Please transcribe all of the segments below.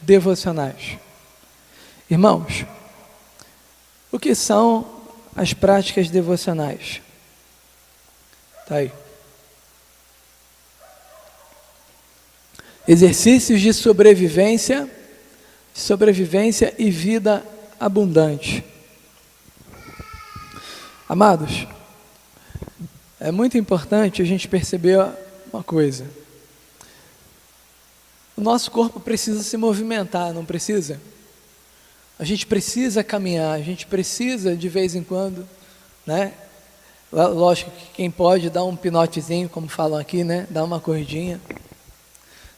devocionais. Irmãos, o que são as práticas devocionais? Tá aí. Exercícios de sobrevivência e vida abundante. Amados, é muito importante a gente perceber uma coisa. O nosso corpo precisa se movimentar, não precisa? A gente precisa caminhar, a gente precisa de vez em quando, né? Lógico que quem pode dar um pinotezinho, como falam aqui, né? Dar uma corridinha,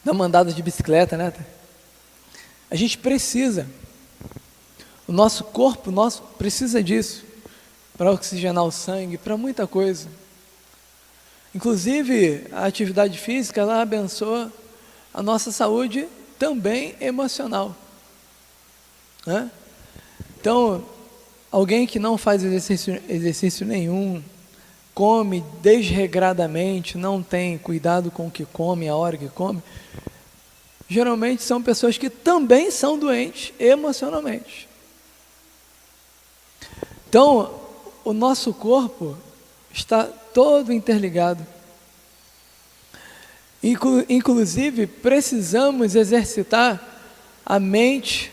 dar uma andada de bicicleta, né? A gente precisa. O nosso corpo, precisa disso, para oxigenar o sangue, para muita coisa. Inclusive, a atividade física, ela abençoa a nossa saúde também emocional. Né? Então, alguém que não faz exercício nenhum, come desregradamente, não tem cuidado com o que come, a hora que come, geralmente são pessoas que também são doentes emocionalmente. Então, o nosso corpo está todo interligado. Inclusive, precisamos exercitar a mente,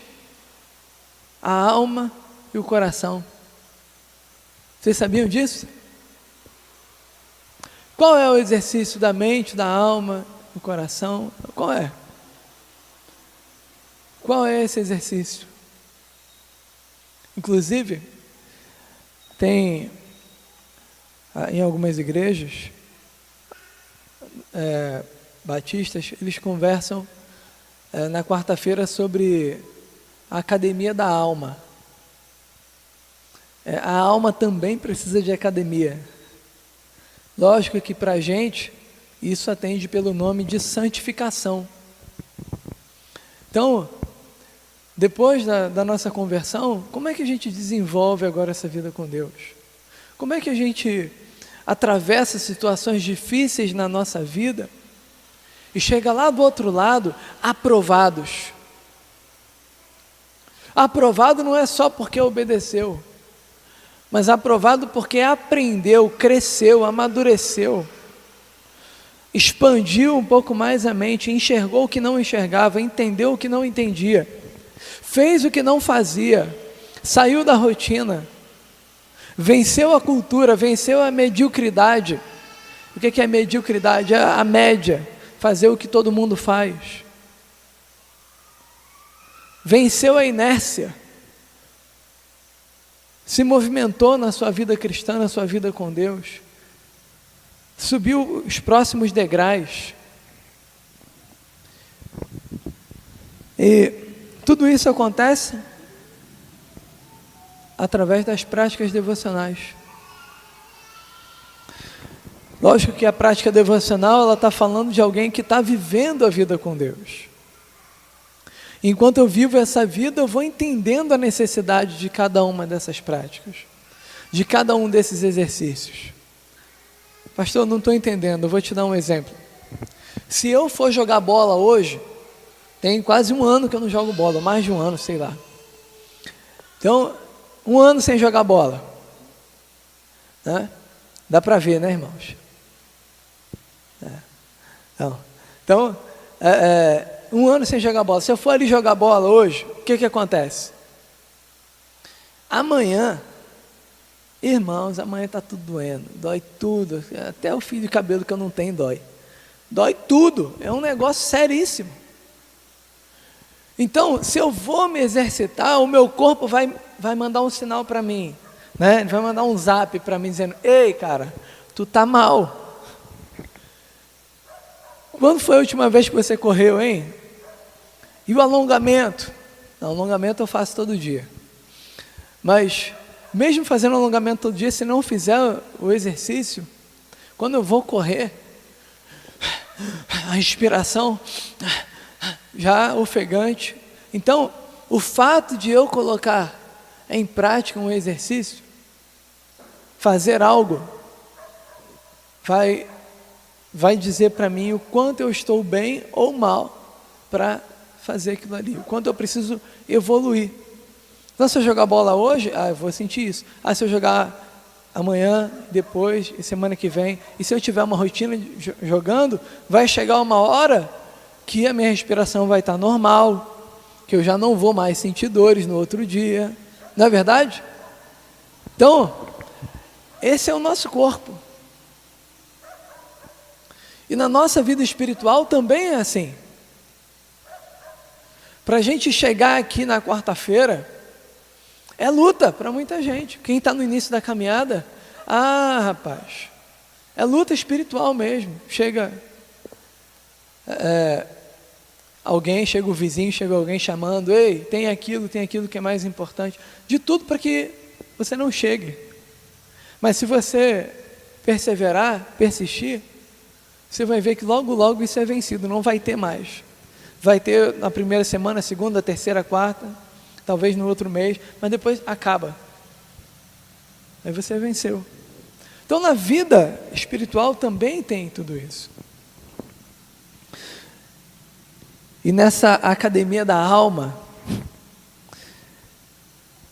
a alma e o coração. Vocês sabiam disso? Qual é o exercício da mente, da alma, do coração? Qual é? Qual é esse exercício? Inclusive, tem em algumas igrejas batistas, eles conversam na quarta-feira sobre a academia da alma. A alma também precisa de academia. Lógico que para a gente, isso atende pelo nome de santificação. Então, depois da nossa conversão, como é que a gente desenvolve agora essa vida com Deus? Como é que a gente atravessa situações difíceis na nossa vida e chega lá do outro lado aprovados? Aprovado não é só porque obedeceu, mas aprovado porque aprendeu, cresceu, amadureceu, expandiu um pouco mais a mente, enxergou o que não enxergava, entendeu o que não entendia, fez o que não fazia, saiu da rotina, venceu a cultura, venceu a mediocridade. O que é mediocridade? É a média, fazer o que todo mundo faz. Venceu a inércia, se movimentou na sua vida cristã, na sua vida com Deus, subiu os próximos degraus. E tudo isso acontece através das práticas devocionais. Lógico que a prática devocional, ela está falando de alguém que está vivendo a vida com Deus. Enquanto eu vivo essa vida, eu vou entendendo a necessidade de cada uma dessas práticas, de cada um desses exercícios. Pastor, eu não estou entendendo, eu vou te dar um exemplo. Se eu for jogar bola hoje, tem quase 1 ano que eu não jogo bola, mais de 1 ano, sei lá. Então, 1 ano sem jogar bola, né? Dá para ver, né, irmãos? Então, 1 ano sem jogar bola. Se eu for ali jogar bola hoje, o que acontece? Amanhã, irmãos, amanhã está tudo doendo, dói tudo, até o fio de cabelo que eu não tenho dói. Dói tudo, é um negócio seríssimo. Então, se eu vou me exercitar, o meu corpo vai mandar um sinal para mim, né? Ele vai mandar um zap para mim dizendo: ei, cara, tu tá mal. Quando foi a última vez que você correu, hein? E o alongamento? Não, alongamento eu faço todo dia. Mas, mesmo fazendo alongamento todo dia, se não fizer o exercício, quando eu vou correr, a respiração já ofegante. Então, o fato de eu colocar em prática um exercício, fazer algo, vai dizer para mim o quanto eu estou bem ou mal para fazer aquilo ali, o quanto eu preciso evoluir. Então, se eu jogar bola hoje, eu vou sentir isso. Se eu jogar amanhã, depois, e semana que vem, e se eu tiver uma rotina jogando, vai chegar uma hora que a minha respiração vai estar normal, que eu já não vou mais sentir dores no outro dia, não é verdade? Então, esse é o nosso corpo. E na nossa vida espiritual também é assim. Para a gente chegar aqui na quarta-feira, é luta para muita gente. Quem está no início da caminhada, rapaz, é luta espiritual mesmo. Chega alguém, chega o vizinho, chega alguém chamando, ei, tem aquilo que é mais importante. De tudo para que você não chegue. Mas se você perseverar, persistir, você vai ver que logo, logo isso é vencido, não vai ter mais. Vai ter na primeira semana, segunda, terceira, quarta, talvez no outro mês, mas depois acaba. Aí você venceu. Então na vida espiritual também tem tudo isso. E nessa academia da alma,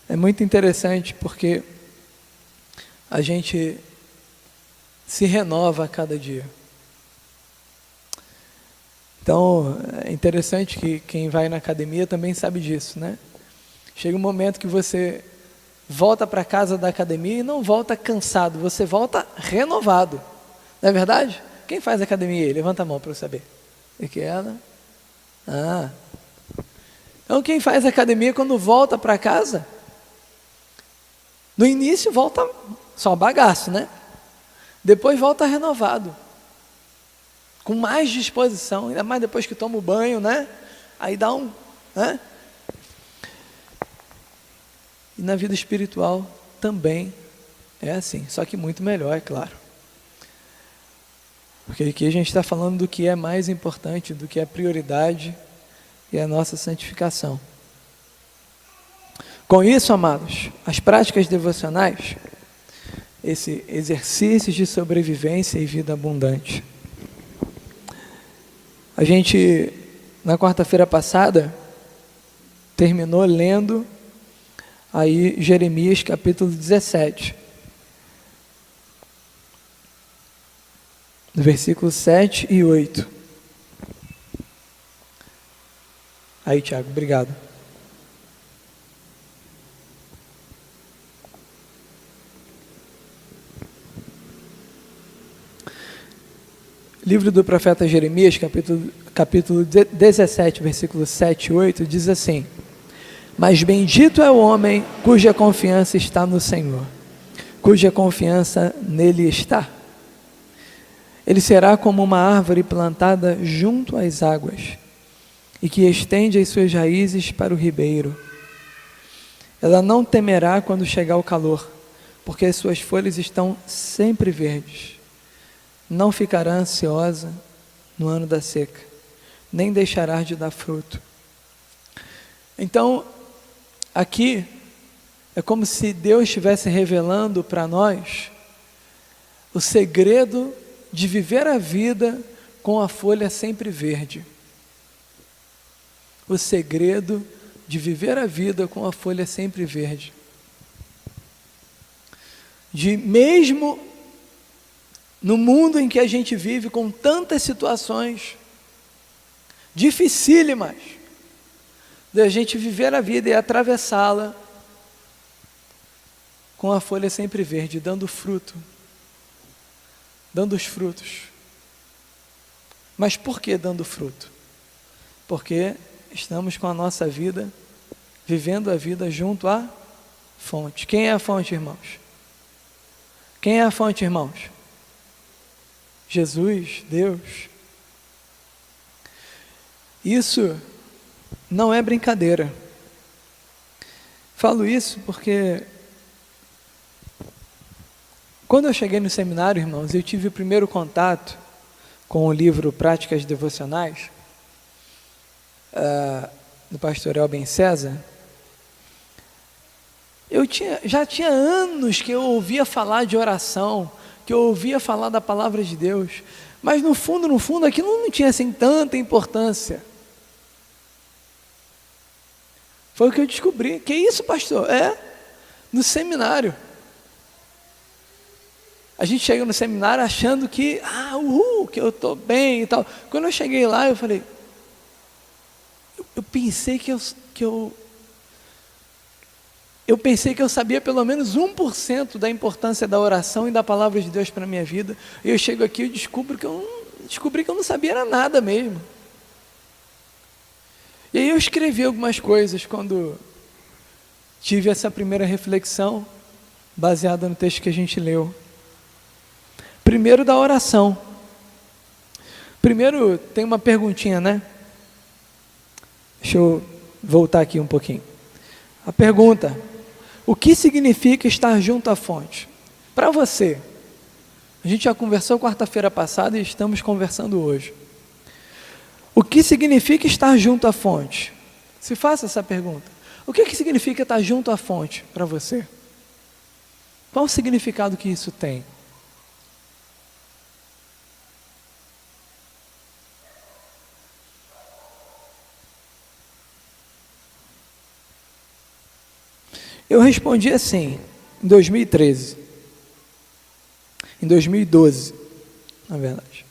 é muito interessante porque a gente se renova a cada dia. Então, é interessante que quem vai na academia também sabe disso, né? Chega um momento que você volta para casa da academia e não volta cansado, você volta renovado. Não é verdade? Quem faz academia aí? Levanta a mão para eu saber. E que ela? Então, quem faz academia quando volta para casa, no início volta só bagaço, né? Depois volta renovado, com mais disposição, ainda mais depois que toma o banho, né? Aí dá né? E na vida espiritual também é assim, só que muito melhor, é claro. Porque aqui a gente está falando do que é mais importante, do que é prioridade, e é a nossa santificação. Com isso, amados, as práticas devocionais, esse exercício de sobrevivência e vida abundante. A gente, na quarta-feira passada, terminou lendo aí Jeremias capítulo 17, versículos 7 e 8. Aí, Tiago, obrigado. Livro do profeta Jeremias, capítulo 17, versículos 7 e 8, diz assim: Mas bendito é o homem cuja confiança está no Senhor, cuja confiança nele está. Ele será como uma árvore plantada junto às águas, e que estende as suas raízes para o ribeiro. Ela não temerá quando chegar o calor, porque as suas folhas estão sempre verdes. Não ficará ansiosa no ano da seca, nem deixará de dar fruto. Então, aqui é como se Deus estivesse revelando para nós o segredo de viver a vida com a folha sempre verde. O segredo de viver a vida com a folha sempre verde. De mesmo no mundo em que a gente vive com tantas situações dificílimas, da gente viver a vida e atravessá-la com a folha sempre verde, dando fruto, dando os frutos. Mas por que dando fruto? Porque estamos com a nossa vida, vivendo a vida junto à fonte. Quem é a fonte, irmãos? Quem é a fonte, irmãos? Jesus, Deus. Isso não é brincadeira. Falo isso porque quando eu cheguei no seminário, irmãos, eu tive o primeiro contato com o livro Práticas Devocionais, do pastor Elben César. Já tinha anos que eu ouvia falar de oração, que eu ouvia falar da palavra de Deus, mas no fundo, aquilo não tinha assim tanta importância. Foi o que eu descobri. Que isso, pastor? No seminário. A gente chega no seminário achando que, que eu estou bem e tal. Quando eu cheguei lá, eu falei, eu pensei que eu pensei que eu sabia pelo menos 1% da importância da oração e da palavra de Deus para a minha vida. E eu chego aqui e descobri que eu não sabia era nada mesmo. E aí eu escrevi algumas coisas quando tive essa primeira reflexão, baseada no texto que a gente leu. Primeiro da oração. Primeiro tem uma perguntinha, né? Deixa eu voltar aqui um pouquinho. A pergunta: o que significa estar junto à fonte? Para você, a gente já conversou quarta-feira passada e estamos conversando hoje. O que significa estar junto à fonte? Se faça essa pergunta. O que significa estar junto à fonte para você? Qual o significado que isso tem? Eu respondi assim, em 2013, em 2012, na verdade.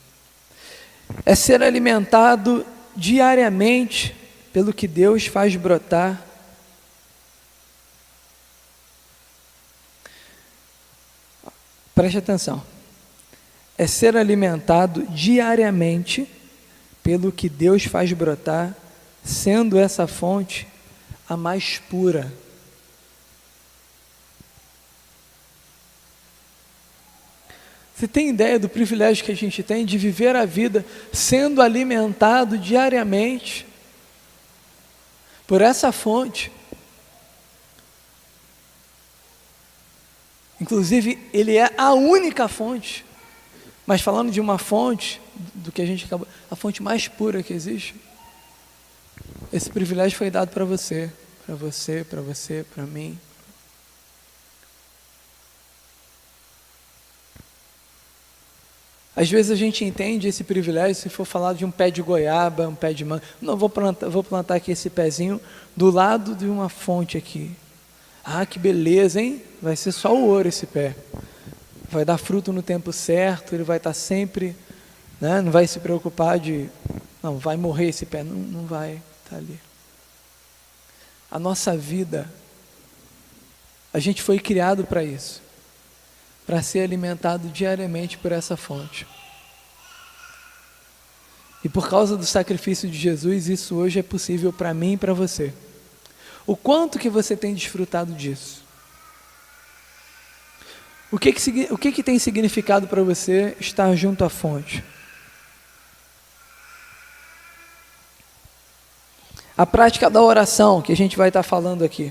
É ser alimentado diariamente pelo que Deus faz brotar. Preste atenção. É ser alimentado diariamente pelo que Deus faz brotar, sendo essa fonte a mais pura. Você tem ideia do privilégio que a gente tem de viver a vida sendo alimentado diariamente por essa fonte? Inclusive, ele é a única fonte. Mas falando de uma fonte, do que a gente acabou, a fonte mais pura que existe, esse privilégio foi dado para você, para você, para você, para mim. Às vezes a gente entende esse privilégio se for falar de um pé de goiaba, um pé de manga. Não, vou plantar aqui esse pezinho do lado de uma fonte aqui. Ah, que beleza, hein? Vai ser só o ouro esse pé. Vai dar fruto no tempo certo, ele vai estar sempre, né? Não vai se preocupar não, vai morrer esse pé. Não, não vai, está ali. A nossa vida, a gente foi criado para isso. Para ser alimentado diariamente por essa fonte. E por causa do sacrifício de Jesus, isso hoje é possível para mim e para você. O quanto que você tem desfrutado disso? O que tem significado para você estar junto à fonte? A prática da oração, que a gente vai estar falando aqui.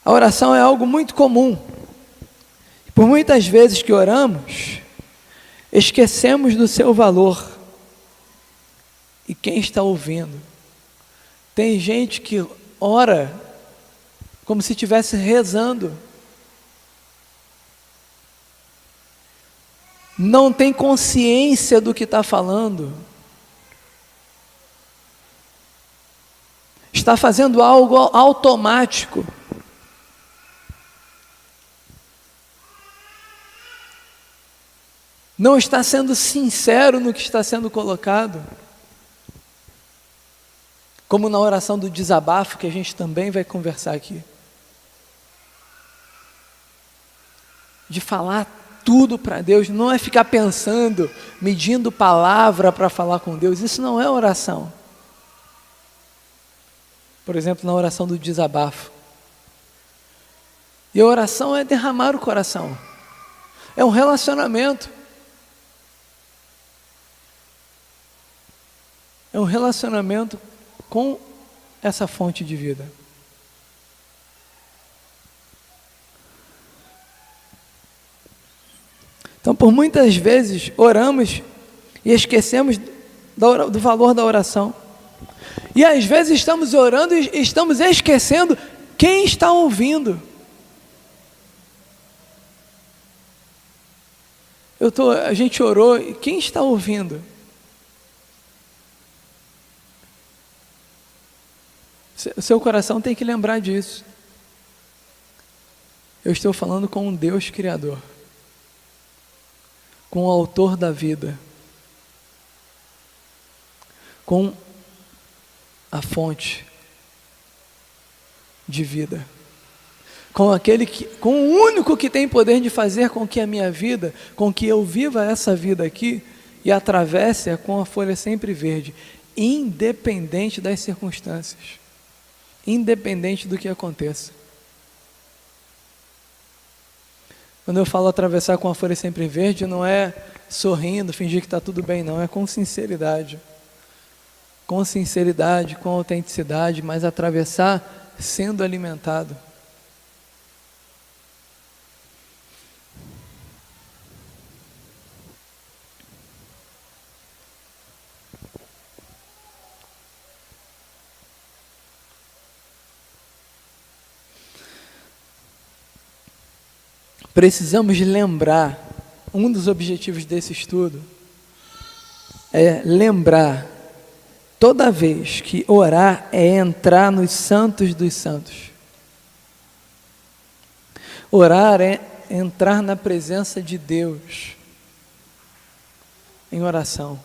A oração é algo muito comum. Por muitas vezes que oramos, esquecemos do seu valor. E quem está ouvindo? Tem gente que ora como se estivesse rezando. Não tem consciência do que está falando. Está fazendo algo automático. Não está sendo sincero no que está sendo colocado. Como na oração do desabafo, que a gente também vai conversar aqui. De falar tudo para Deus, não é ficar pensando, medindo palavra para falar com Deus, isso não é oração. Por exemplo, na oração do desabafo. E a oração é derramar o coração. É um relacionamento. É um relacionamento com essa fonte de vida. Então, por muitas vezes, oramos e esquecemos do valor da oração. E às vezes estamos orando e estamos esquecendo quem está ouvindo. A gente orou e quem está ouvindo? O seu coração tem que lembrar disso. Eu estou falando com um Deus Criador, com o Autor da vida, com a fonte de vida, com o único que tem poder de fazer com que a minha vida, com que eu viva essa vida aqui e atravesse-a com a folha sempre verde, independente das circunstâncias, independente do que aconteça. Quando eu falo atravessar com a folha sempre verde, não é sorrindo, fingir que está tudo bem, não, é com sinceridade, com autenticidade, mas atravessar sendo alimentado. Precisamos lembrar, um dos objetivos desse estudo é lembrar, toda vez que orar é entrar nos santos dos santos. Orar é entrar na presença de Deus em oração.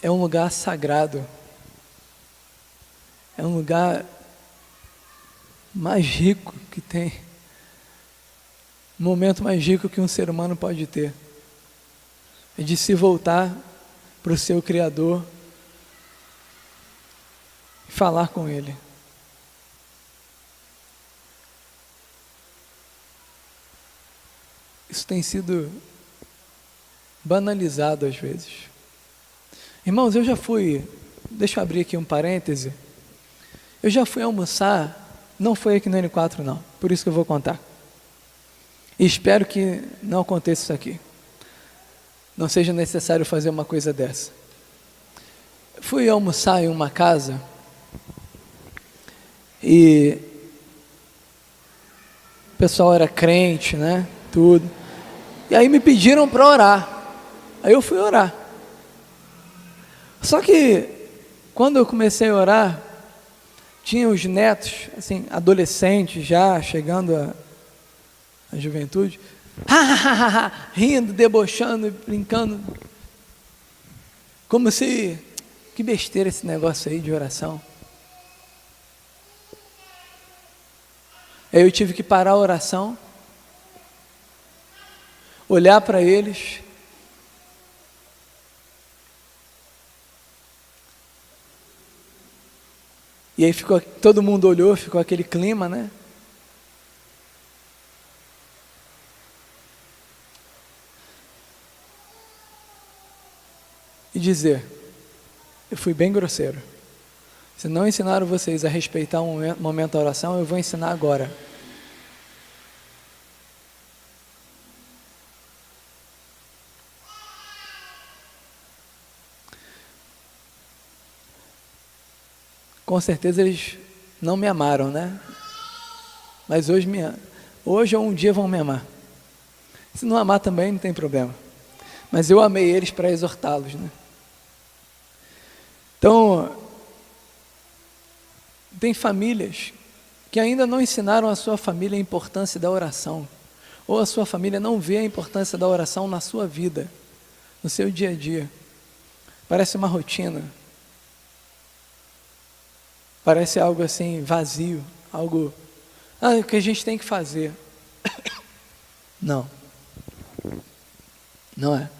É um lugar sagrado. É um lugar mais rico que tem. Um momento mais rico que um ser humano pode ter. É de se voltar para o seu Criador e falar com Ele. Isso tem sido banalizado às vezes. Irmãos, deixa eu abrir aqui um parêntese. Eu já fui almoçar, não foi aqui no N4 não, por isso que eu vou contar. E espero que não aconteça isso aqui. Não seja necessário fazer uma coisa dessa. Fui almoçar em uma casa e o pessoal era crente, né? Tudo. E aí me pediram para orar. Aí eu fui orar. Só que quando eu comecei a orar, tinha os netos, assim, adolescentes já, chegando à juventude, rindo, debochando, brincando, como se, que besteira esse negócio aí de oração. Aí eu tive que parar a oração, olhar para eles, e aí todo mundo olhou, ficou aquele clima, né? E dizer, eu fui bem grosseiro. Se não ensinaram vocês a respeitar um momento da oração, eu vou ensinar agora. Com certeza eles não me amaram, né? Mas hoje ou um dia vão me amar. Se não amar também, não tem problema. Mas eu amei eles para exortá-los, né? Então, tem famílias que ainda não ensinaram a sua família a importância da oração. Ou a sua família não vê a importância da oração na sua vida, no seu dia a dia. Parece uma rotina. Parece algo assim vazio, algo, o que a gente tem que fazer. Não. Não é.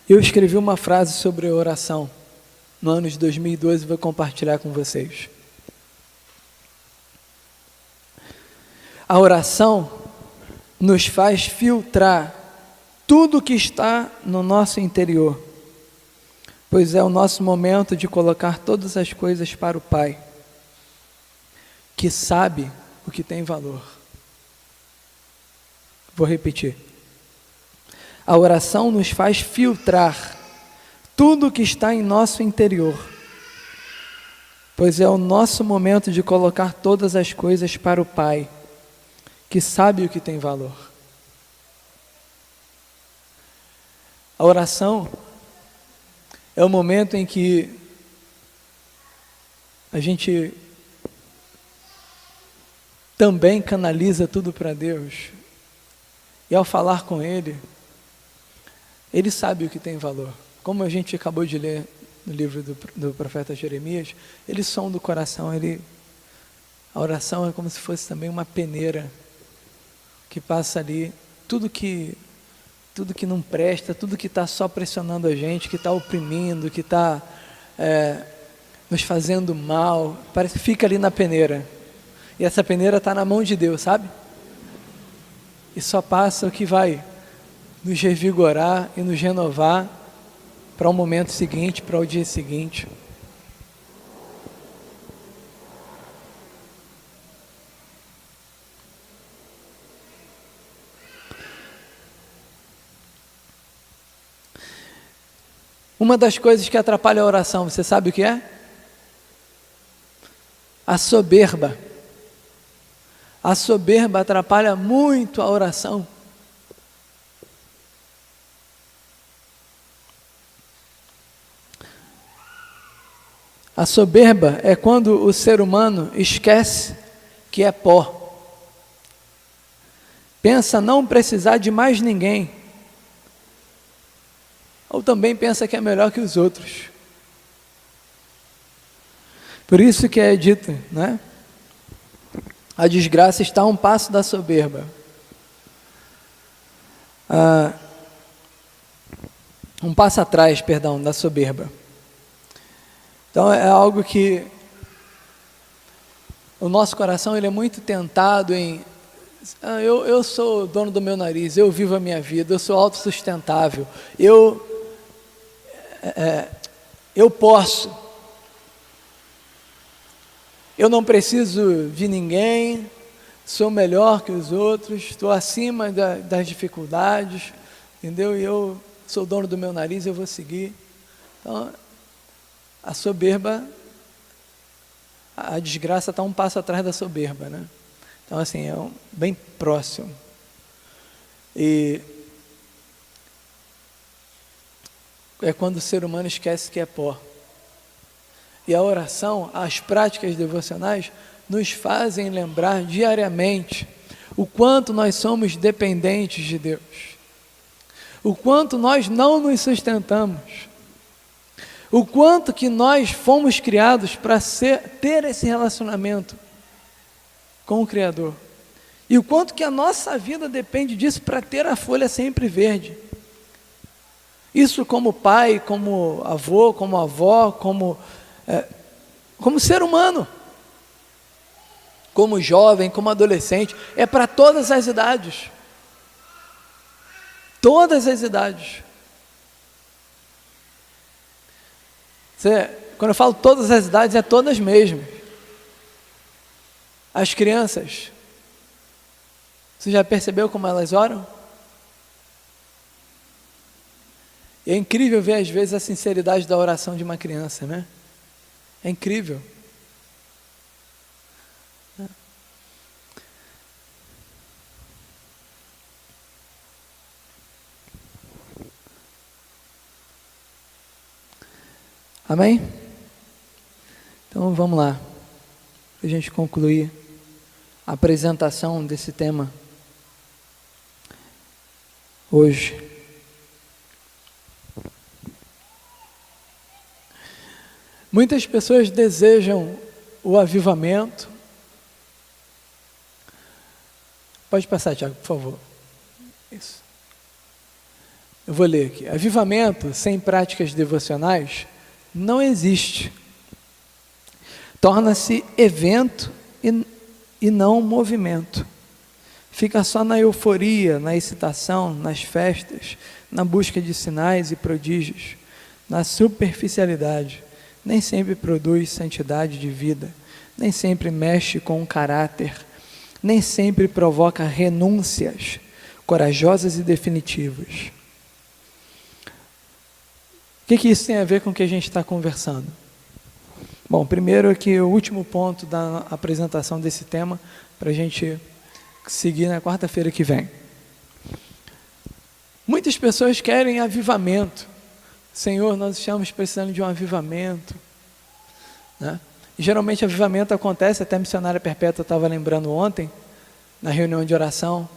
Eu escrevi uma frase sobre oração no ano de 2012 e vou compartilhar com vocês. A oração nos faz filtrar tudo que está no nosso interior, pois é o nosso momento de colocar todas as coisas para o Pai, que sabe o que tem valor. Vou repetir. A oração nos faz filtrar tudo que está em nosso interior, pois é o nosso momento de colocar todas as coisas para o Pai, que sabe o que tem valor. A oração é o momento em que a gente também canaliza tudo para Deus, e ao falar com Ele, Ele sabe o que tem valor. Como a gente acabou de ler no livro do profeta Jeremias, Ele sonda o coração, a oração é como se fosse também uma peneira, que passa ali tudo que não presta, tudo que está só pressionando a gente, que está oprimindo, que está nos fazendo mal, parece que fica ali na peneira, e essa peneira está na mão de Deus, sabe? E só passa o que vai nos revigorar e nos renovar para o momento seguinte, para o dia seguinte. Uma das coisas que atrapalha a oração, você sabe o que é? A soberba. A soberba atrapalha muito a oração. A soberba é quando o ser humano esquece que é pó. Pensa não precisar de mais ninguém. Ou também pensa que é melhor que os outros. Por isso que é dito, né? A desgraça está a um passo da soberba. Um passo atrás, perdão, da soberba. Então é algo que o nosso coração ele é muito tentado em eu sou dono do meu nariz, eu vivo a minha vida, eu sou autossustentável, eu posso, eu não preciso de ninguém, sou melhor que os outros, estou acima das dificuldades, entendeu? E eu sou dono do meu nariz, eu vou seguir. Então, a soberba, a desgraça está um passo atrás da soberba, né? Então, assim, bem próximo. E é quando o ser humano esquece que é pó. E a oração, as práticas devocionais, nos fazem lembrar diariamente o quanto nós somos dependentes de Deus, o quanto nós não nos sustentamos, o quanto que nós fomos criados para ter esse relacionamento com o Criador, e o quanto que a nossa vida depende disso para ter a folha sempre verde. Isso como pai, como avô, como avó, como ser humano, como jovem, como adolescente, é para todas as idades. Todas as idades. Quando eu falo todas as idades, é todas mesmo. As crianças, você já percebeu como elas oram? É incrível ver às vezes a sinceridade da oração de uma criança, né? É incrível. Amém? Então vamos lá, para a gente concluir a apresentação desse tema hoje. Muitas pessoas desejam o avivamento. Pode passar, Tiago, por favor. Isso. Eu vou ler aqui. Avivamento sem práticas devocionais não existe. Torna-se evento e não movimento. Fica só na euforia, na excitação, nas festas, na busca de sinais e prodígios, na superficialidade. Nem sempre produz santidade de vida, nem sempre mexe com o caráter, nem sempre provoca renúncias corajosas e definitivas. que isso tem a ver com o que a gente está conversando? Bom, primeiro aqui o último ponto da apresentação desse tema, para a gente seguir na quarta-feira que vem. Muitas pessoas querem avivamento. Senhor, nós estamos precisando de um avivamento, né? E geralmente avivamento acontece, até a missionária Perpétua estava lembrando ontem, na reunião de oração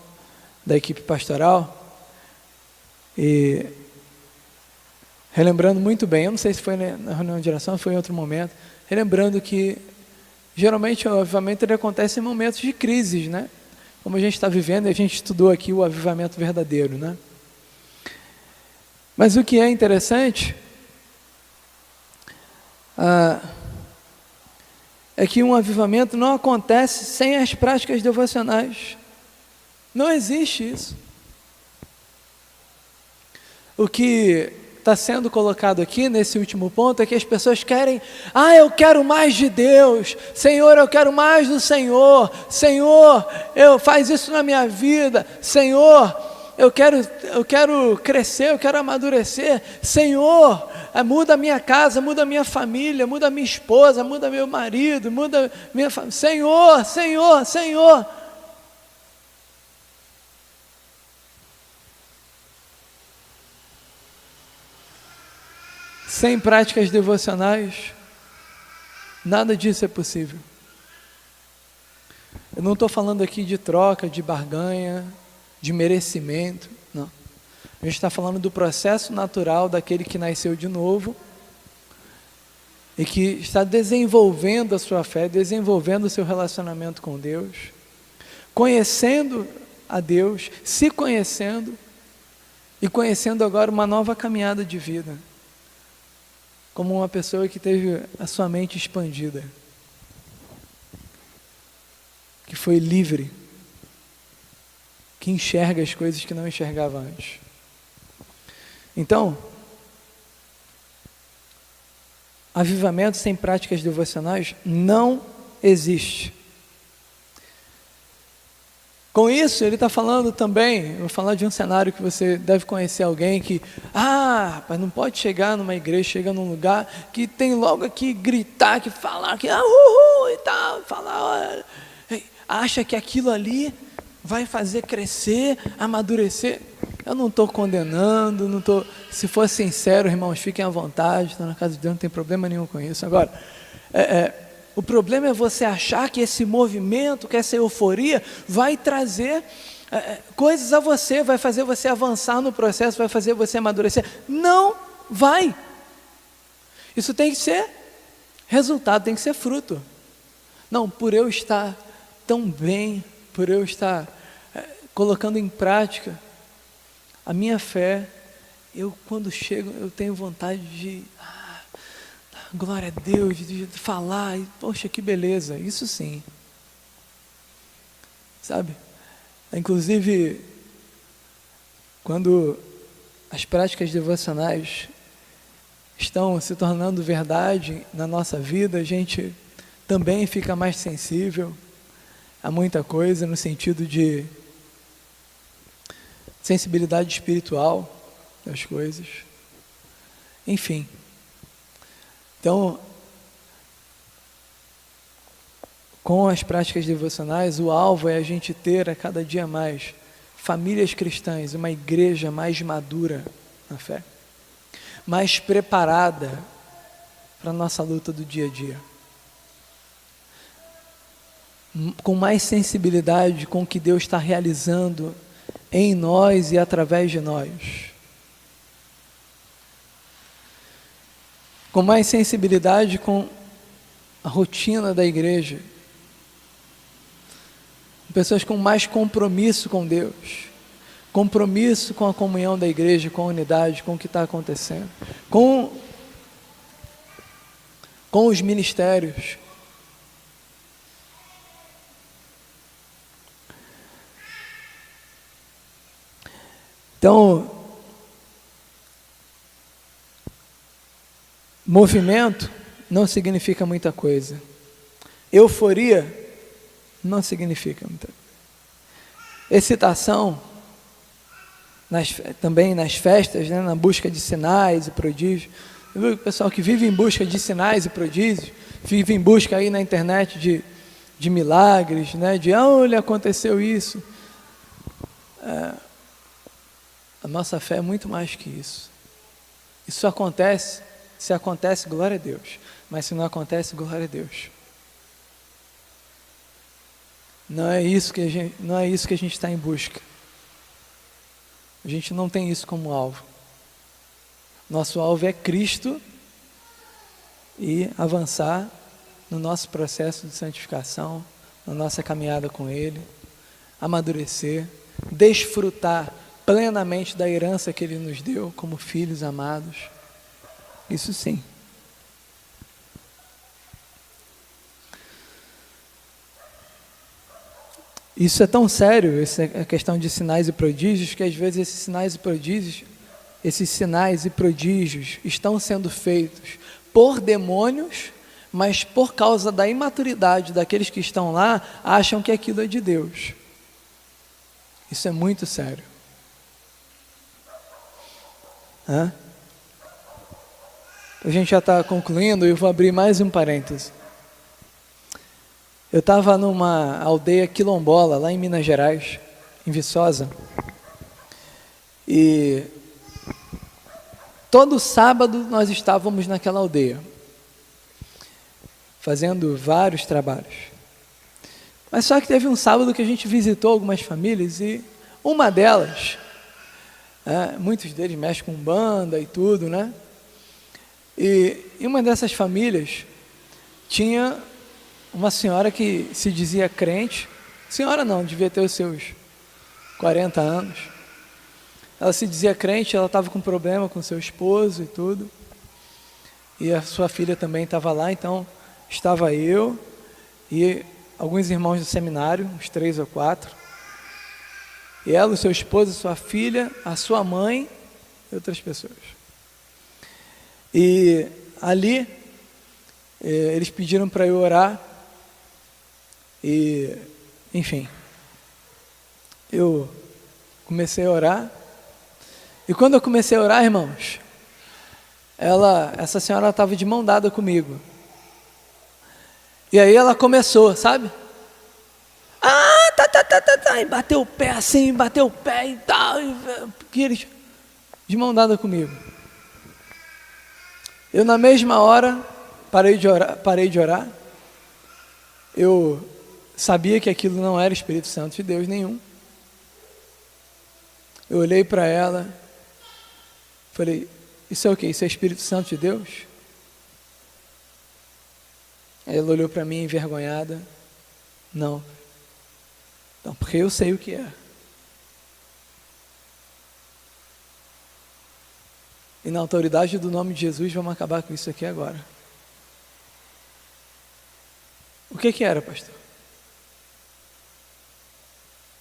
da equipe pastoral, e relembrando muito bem, eu não sei se foi na reunião de oração, foi em outro momento, relembrando que geralmente o avivamento ele acontece em momentos de crises, né? Como a gente está vivendo, e a gente estudou aqui o avivamento verdadeiro, né? Mas o que é interessante é que um avivamento não acontece sem as práticas devocionais. Não existe isso. O que está sendo colocado aqui nesse último ponto é que as pessoas querem, eu quero mais de Deus, Senhor, eu quero mais do Senhor, Senhor, faz isso na minha vida, Senhor, eu quero crescer, eu quero amadurecer, Senhor, muda a minha casa, muda a minha família, muda a minha esposa, muda meu marido, muda minha família, Senhor, Senhor, Senhor. Sem práticas devocionais, nada disso é possível. Eu não estou falando aqui de troca, de barganha, de merecimento, não. A gente está falando do processo natural daquele que nasceu de novo e que está desenvolvendo a sua fé, desenvolvendo o seu relacionamento com Deus, conhecendo a Deus, se conhecendo e conhecendo agora uma nova caminhada de vida, como uma pessoa que teve a sua mente expandida, que foi livre, que enxerga as coisas que não enxergava antes. Então, avivamento sem práticas devocionais não existe. Com isso, ele está falando também, eu vou falar de um cenário que você deve conhecer alguém que, rapaz, não pode chegar numa igreja, chega num lugar que tem logo que gritar, que falar, que uhul e tal, falar, acha que aquilo ali vai fazer crescer, amadurecer. Eu não estou condenando, não estou. Se for sincero, irmãos, fiquem à vontade, estão na casa de Deus, não tem problema nenhum com isso. Agora, o problema é você achar que esse movimento, que essa euforia vai trazer coisas a você, vai fazer você avançar no processo, vai fazer você amadurecer. Não vai. Isso tem que ser resultado, tem que ser fruto. Não, por eu estar tão bem, por eu estar colocando em prática a minha fé, eu quando chego, eu tenho vontade de, glória a Deus, de falar, e, poxa, que beleza, isso sim, sabe? Inclusive, quando as práticas devocionais estão se tornando verdade na nossa vida, a gente também fica mais sensível a muita coisa, no sentido de sensibilidade espiritual das coisas, enfim. Então, com as práticas devocionais, o alvo é a gente ter a cada dia mais famílias cristãs, uma igreja mais madura na fé, mais preparada para a nossa luta do dia a dia, com mais sensibilidade com o que Deus está realizando em nós e através de nós, com mais sensibilidade com a rotina da igreja, pessoas com mais compromisso com Deus, compromisso com a comunhão da igreja, com a unidade, com o que está acontecendo, com os ministérios. Então, movimento não significa muita coisa. Euforia não significa muita coisa. Excitação também nas festas, né, na busca de sinais e prodígios. O pessoal que vive em busca de sinais e prodígios, vive em busca aí na internet de milagres, né, de olha, aconteceu isso. A nossa fé é muito mais que isso. Isso acontece, se acontece, glória a Deus. Mas se não acontece, glória a Deus. Não é isso que a gente está em busca. A gente não tem isso como alvo. Nosso alvo é Cristo e avançar no nosso processo de santificação, na nossa caminhada com Ele, amadurecer, desfrutar plenamente da herança que Ele nos deu como filhos amados. Isso sim. Isso é tão sério, essa questão de sinais e prodígios, que às vezes esses sinais e prodígios estão sendo feitos por demônios, mas por causa da imaturidade daqueles que estão lá, acham que aquilo é de Deus. Isso é muito sério. A gente já está concluindo e eu vou abrir mais um parêntese. Eu estava numa aldeia quilombola, lá em Minas Gerais, em Viçosa, e todo sábado nós estávamos naquela aldeia, fazendo vários trabalhos. Mas só que teve um sábado que a gente visitou algumas famílias e uma delas, muitos deles mexem com banda e tudo, né? E uma dessas famílias tinha uma senhora que se dizia crente, senhora não, devia ter os seus 40 anos, ela se dizia crente, ela estava com problema com seu esposo e tudo, e a sua filha também estava lá, então estava eu e alguns irmãos do seminário, uns 3 ou 4, e ela, o seu esposo, a sua filha, a sua mãe e outras pessoas. E ali, eles pediram para eu orar, e, enfim, eu comecei a orar, e quando eu comecei a orar, irmãos, essa senhora estava de mão dada comigo, e aí ela começou, sabe? E bateu o pé assim, bateu o pé e tal, e eles de mão dada comigo. Eu na mesma hora parei de orar, eu sabia que aquilo não era Espírito Santo de Deus nenhum. Eu olhei para ela, falei, isso é o quê? Isso é Espírito Santo de Deus? Aí ela olhou para mim envergonhada, não, porque eu sei o que é. E na autoridade do nome de Jesus, vamos acabar com isso aqui agora. O que era, pastor?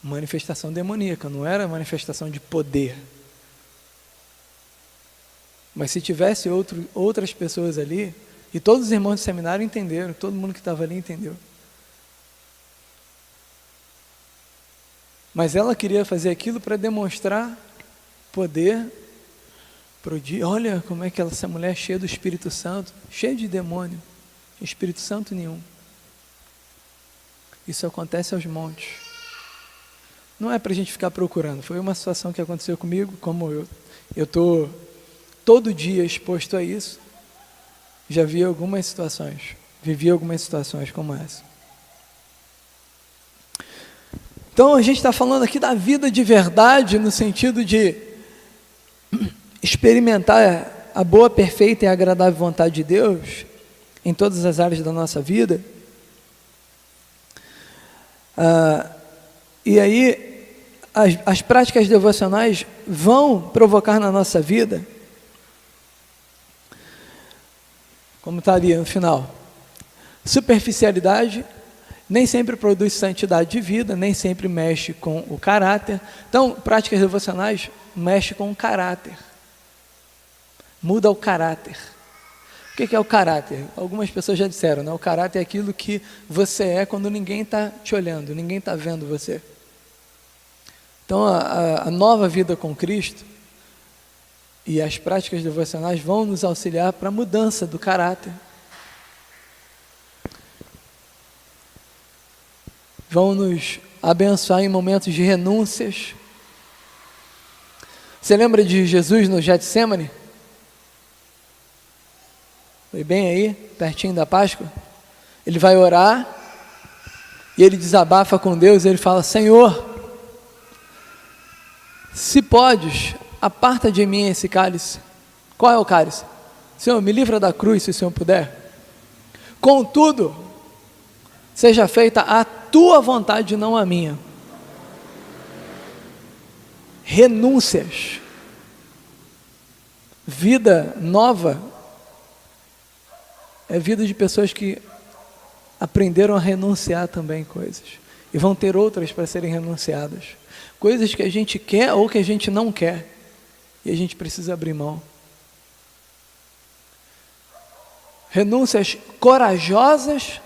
Manifestação demoníaca, não era manifestação de poder. Mas se tivesse outras pessoas ali, e todos os irmãos do seminário entenderam, todo mundo que estava ali entendeu. Mas ela queria fazer aquilo para demonstrar poder, olha como é que essa mulher é cheia do Espírito Santo, cheia de demônio, Espírito Santo nenhum. Isso acontece aos montes. Não é para a gente ficar procurando, foi uma situação que aconteceu comigo, como eu estou todo dia exposto a isso, já vi algumas situações, vivi algumas situações como essa. Então a gente está falando aqui da vida de verdade, no sentido de experimentar a boa, perfeita e agradável vontade de Deus em todas as áreas da nossa vida. E aí as práticas devocionais vão provocar na nossa vida, como está ali no final, superficialidade, nem sempre produz santidade de vida, nem sempre mexe com o caráter. Então, práticas devocionais mexem com o caráter, muda o caráter. O que é o caráter? Algumas pessoas já disseram, né? O caráter é aquilo que você é quando ninguém está te olhando, ninguém está vendo você. Então, a nova vida com Cristo e as práticas devocionais vão nos auxiliar para a mudança do caráter. Vão nos abençoar em momentos de renúncias. Você lembra de Jesus no Getsemane? Foi bem aí, pertinho da Páscoa. Ele vai orar e ele desabafa com Deus. Ele fala: Senhor, se podes, aparta de mim esse cálice. Qual é o cálice? Senhor, me livra da cruz, se o Senhor puder. Contudo, seja feita a tua vontade, não a minha. Renúncias. Vida nova é vida de pessoas que aprenderam a renunciar também coisas. E vão ter outras para serem renunciadas. Coisas que a gente quer ou que a gente não quer. E a gente precisa abrir mão. Renúncias corajosas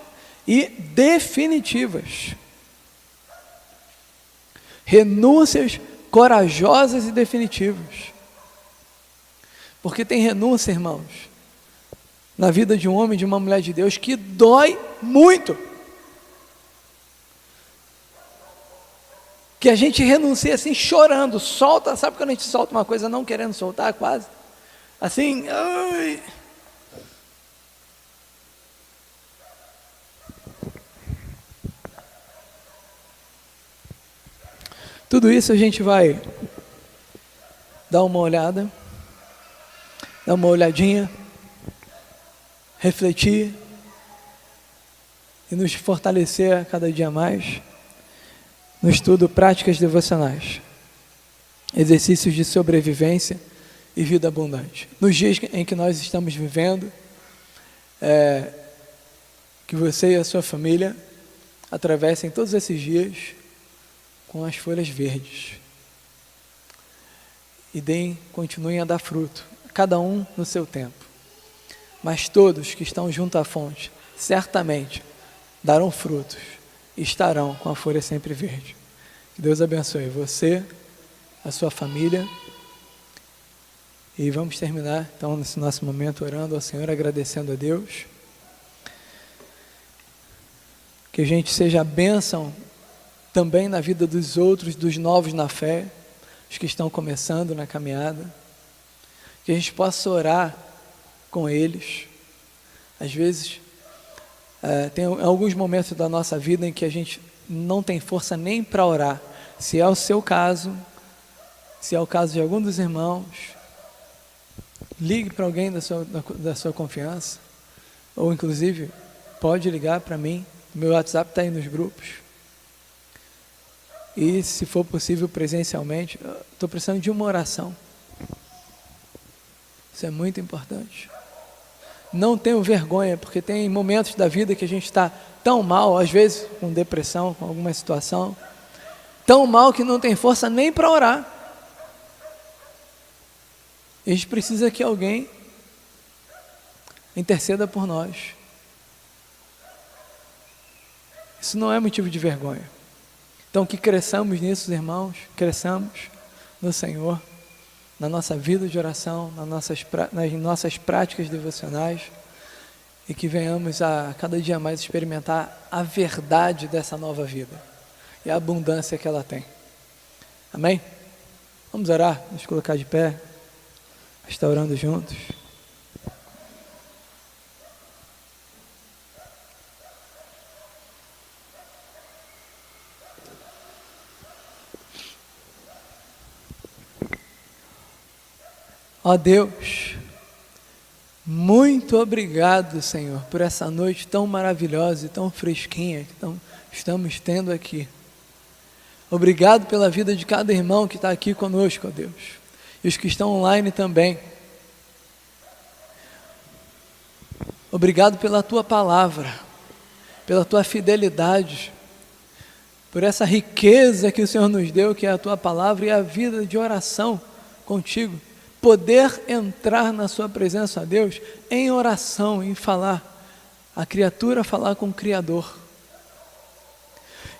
e definitivas. Renúncias corajosas e definitivas. Porque tem renúncia, irmãos, na vida de um homem e de uma mulher de Deus, que dói muito. Que a gente renuncia assim, chorando, solta, sabe quando a gente solta uma coisa não querendo soltar, quase? Assim, ai. Tudo isso a gente vai dar uma olhada, dar uma olhadinha, refletir e nos fortalecer a cada dia mais no estudo Práticas Devocionais, exercícios de sobrevivência e vida abundante. Nos dias em que nós estamos vivendo, que você e a sua família atravessem todos esses dias com as folhas verdes e continuem a dar fruto, cada um no seu tempo, mas todos que estão junto à fonte certamente darão frutos e estarão com a folha sempre verde. Que Deus abençoe você, a sua família, e vamos terminar então nesse nosso momento orando ao Senhor, agradecendo a Deus, que a gente seja a bênção também na vida dos outros, dos novos na fé, os que estão começando na caminhada, que a gente possa orar com eles. Às vezes, tem alguns momentos da nossa vida em que a gente não tem força nem para orar. Se é o seu caso, se é o caso de algum dos irmãos, ligue para alguém da sua confiança, ou inclusive pode ligar para mim, meu WhatsApp está aí nos grupos. E se for possível presencialmente, estou precisando de uma oração. Isso é muito importante. Não tenho vergonha, porque tem momentos da vida que a gente está tão mal, às vezes com depressão, com alguma situação, tão mal que não tem força nem para orar. A gente precisa que alguém interceda por nós. Isso não é motivo de vergonha. Então que cresçamos nisso, irmãos, cresçamos no Senhor, na nossa vida de oração, nas nossas práticas devocionais, e que venhamos a cada dia mais experimentar a verdade dessa nova vida e a abundância que ela tem. Amém? Vamos orar, nos colocar de pé, restaurando juntos. Ó Deus, muito obrigado, Senhor, por essa noite tão maravilhosa e tão fresquinha que estamos tendo aqui. Obrigado pela vida de cada irmão que está aqui conosco, ó Deus, e os que estão online também. Obrigado pela Tua palavra, pela Tua fidelidade, por essa riqueza que o Senhor nos deu, que é a Tua palavra e a vida de oração contigo. Poder entrar na sua presença, ó Deus, em oração, em falar, a criatura falar com o Criador,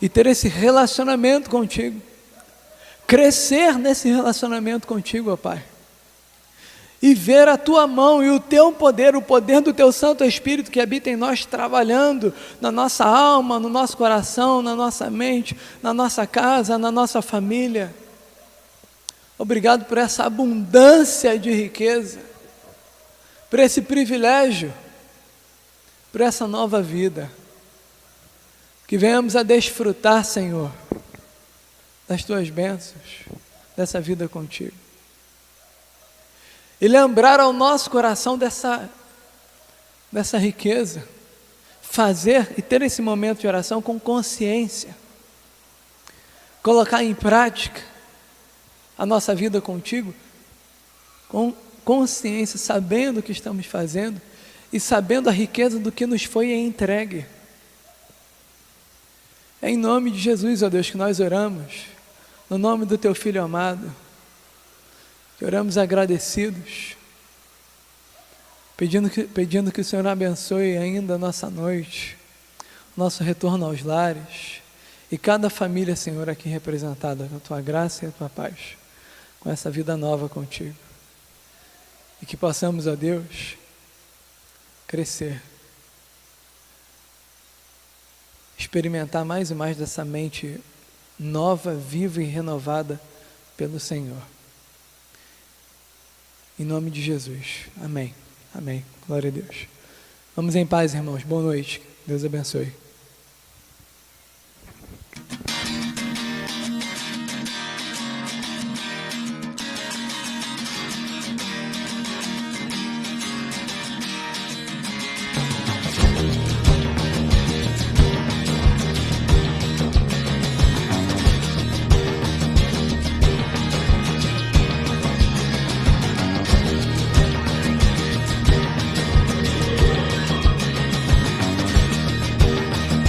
e ter esse relacionamento contigo, crescer nesse relacionamento contigo, ó Pai, e ver a Tua mão e o Teu poder, o poder do Teu Santo Espírito que habita em nós, trabalhando na nossa alma, no nosso coração, na nossa mente, na nossa casa, na nossa família. Obrigado por essa abundância de riqueza, por esse privilégio, por essa nova vida, que venhamos a desfrutar, Senhor, das Tuas bênçãos, dessa vida contigo. E lembrar ao nosso coração dessa riqueza, fazer e ter esse momento de oração com consciência, colocar em prática a nossa vida contigo, com consciência, sabendo o que estamos fazendo e sabendo a riqueza do que nos foi entregue. É em nome de Jesus, ó Deus, que nós oramos, no nome do Teu Filho amado, que oramos agradecidos, pedindo que o Senhor abençoe ainda a nossa noite, nosso retorno aos lares, e cada família, Senhor, aqui representada com a Tua graça e a Tua paz, com essa vida nova contigo. E que possamos, ó Deus, crescer, experimentar mais e mais dessa mente nova, viva e renovada pelo Senhor. Em nome de Jesus. Amém. Amém. Glória a Deus. Vamos em paz, irmãos. Boa noite. Deus abençoe.